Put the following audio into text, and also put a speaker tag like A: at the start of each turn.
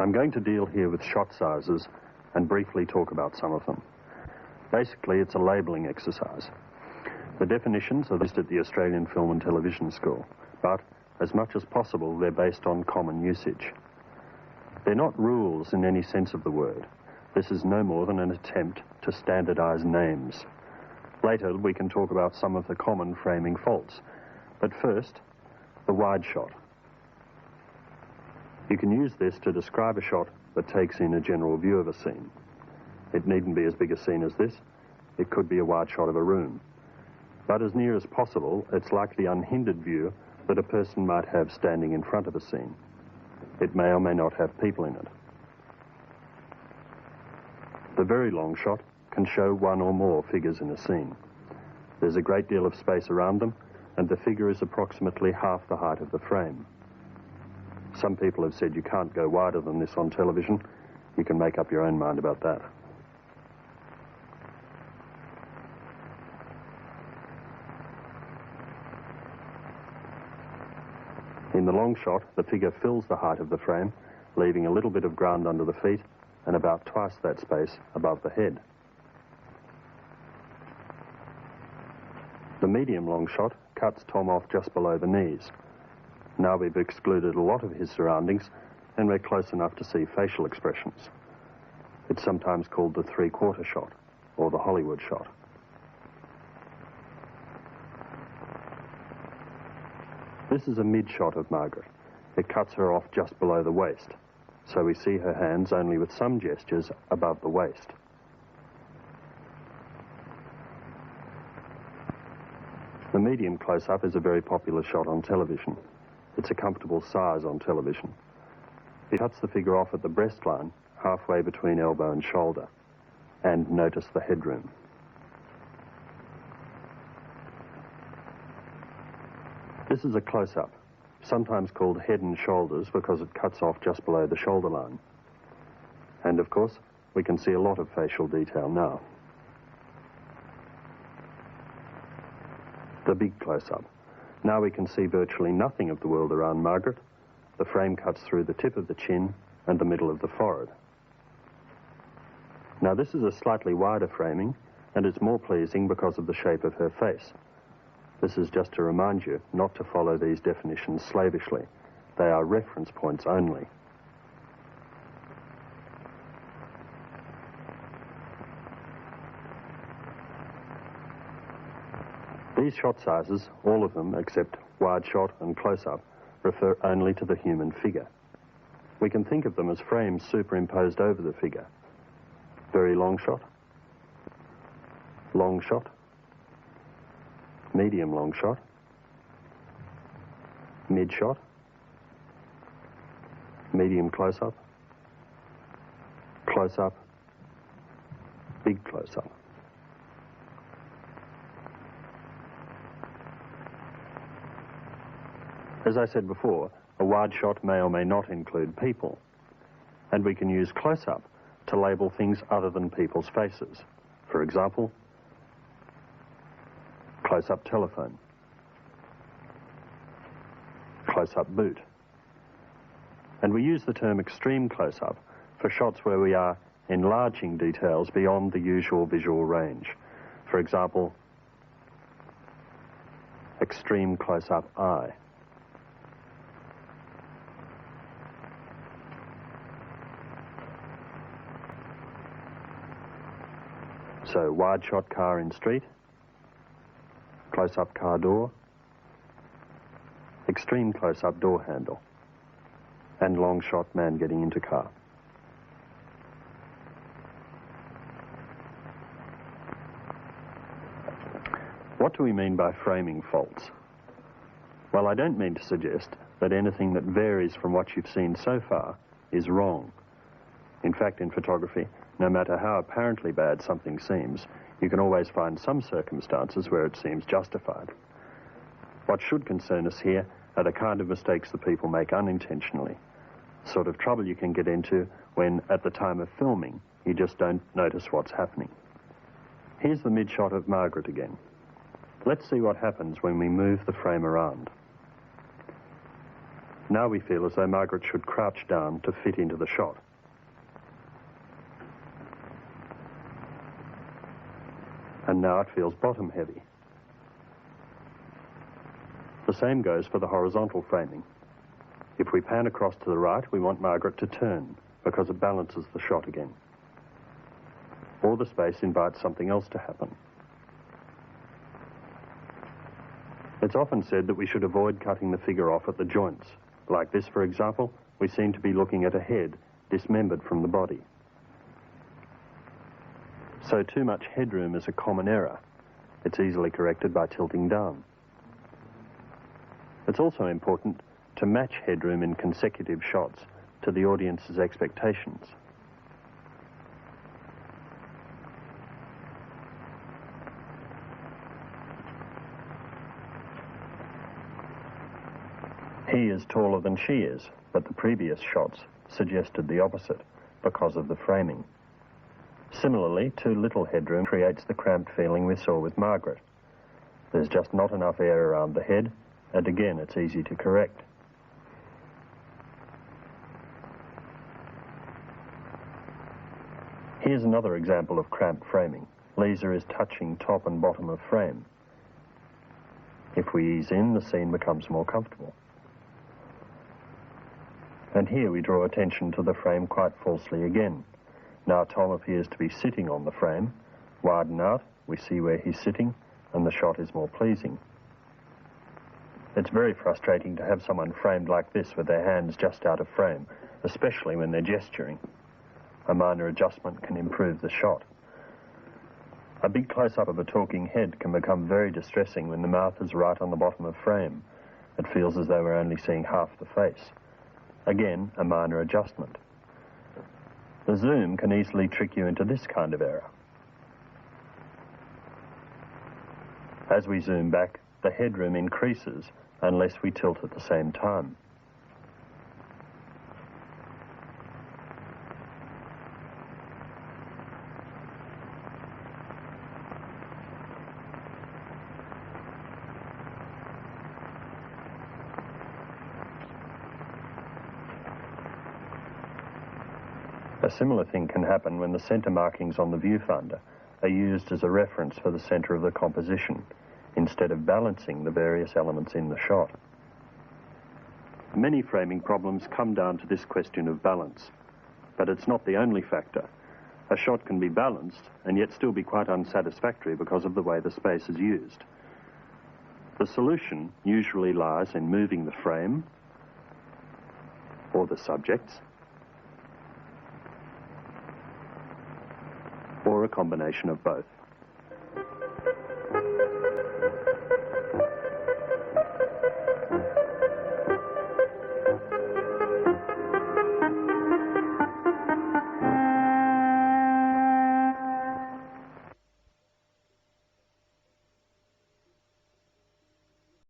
A: I'm going to deal here with shot sizes and briefly talk about some of them. Basically, it's a labelling exercise. The definitions are listed at the Australian Film and Television School, but as much as possible, they're based on common usage. They're not rules in any sense of the word. This is no more than an attempt to standardise names. Later, we can talk about some of the common framing faults. But first, the wide shot. You can use this to describe a shot that takes in a general view of a scene. It needn't be as big a scene as this. It could be a wide shot of a room. But as near as possible, it's like the unhindered view that a person might have standing in front of a scene. It may or may not have people in it. The very long shot can show one or more figures in a scene. There's a great deal of space around them, and the figure is approximately half the height of the frame. Some people have said you can't go wider than this on television. You can make up your own mind about that. In the long shot, the figure fills the height of the frame, leaving a little bit of ground under the feet and about twice that space above the head. The medium long shot cuts Tom off just below the knees. Now we've excluded a lot of his surroundings and we're close enough to see facial expressions. It's sometimes called the three-quarter shot or the Hollywood shot. This is a mid-shot of Margaret. It cuts her off just below the waist, so we see her hands only with some gestures above the waist. The medium close-up is a very popular shot on television. It's a comfortable size on television. It cuts the figure off at the breast line, halfway between elbow and shoulder. And notice the headroom. This is a close-up, sometimes called head and shoulders because it cuts off just below the shoulder line. And of course, we can see a lot of facial detail now. The big close-up. Now we can see virtually nothing of the world around Margaret. The frame cuts through the tip of the chin and the middle of the forehead. Now this is a slightly wider framing, and it's more pleasing because of the shape of her face. This is just to remind you not to follow these definitions slavishly. They are reference points only. These shot sizes, all of them except wide shot and close-up, refer only to the human figure. We can think of them as frames superimposed over the figure. Very long shot, medium long shot, mid shot, medium close-up, big close-up. As I said before, a wide shot may or may not include people, and we can use close-up to label things other than people's faces. For example, close-up telephone, close-up boot. And we use the term extreme close-up for shots where we are enlarging details beyond the usual visual range. For example, extreme close-up eye. So wide shot car in street, close-up car door, extreme close-up door handle, and long shot man getting into car. What do we mean by framing faults? Well, I don't mean to suggest that anything that varies from what you've seen so far is wrong. In fact, in photography, no matter how apparently bad something seems, you can always find some circumstances where it seems justified. What should concern us here are the kind of mistakes that people make unintentionally, the sort of trouble you can get into when, at the time of filming, you just don't notice what's happening. Here's the mid-shot of Margaret again. Let's see what happens when we move the frame around. Now we feel as though Margaret should crouch down to fit into the shot. And now it feels bottom heavy. The same goes for the horizontal framing. If we pan across to the right, we want Margaret to turn because it balances the shot again. Or the space invites something else to happen. It's often said that we should avoid cutting the figure off at the joints. Like this, for example, we seem to be looking at a head dismembered from the body. So too much headroom is a common error. It's easily corrected by tilting down. It's also important to match headroom in consecutive shots to the audience's expectations. He is taller than she is, but the previous shots suggested the opposite because of the framing. Similarly, too little headroom creates the cramped feeling we saw with Margaret. There's just not enough air around the head, and again, it's easy to correct. Here's another example of cramped framing. Lisa is touching top and bottom of frame. If we ease in, the scene becomes more comfortable. And here we draw attention to the frame quite falsely again. Now Tom appears to be sitting on the frame. Widen out, we see where he's sitting, and the shot is more pleasing. It's very frustrating to have someone framed like this with their hands just out of frame, especially when they're gesturing. A minor adjustment can improve the shot. A big close-up of a talking head can become very distressing when the mouth is right on the bottom of frame. It feels as though we're only seeing half the face. Again, a minor adjustment. The zoom can easily trick you into this kind of error. As we zoom back, the headroom increases unless we tilt at the same time. A similar thing can happen when the center markings on the viewfinder are used as a reference for the center of the composition, instead of balancing the various elements in the shot. Many framing problems come down to this question of balance, but it's not the only factor. A shot can be balanced and yet still be quite unsatisfactory because of the way the space is used. The solution usually lies in moving the frame or the subjects, or a combination of both.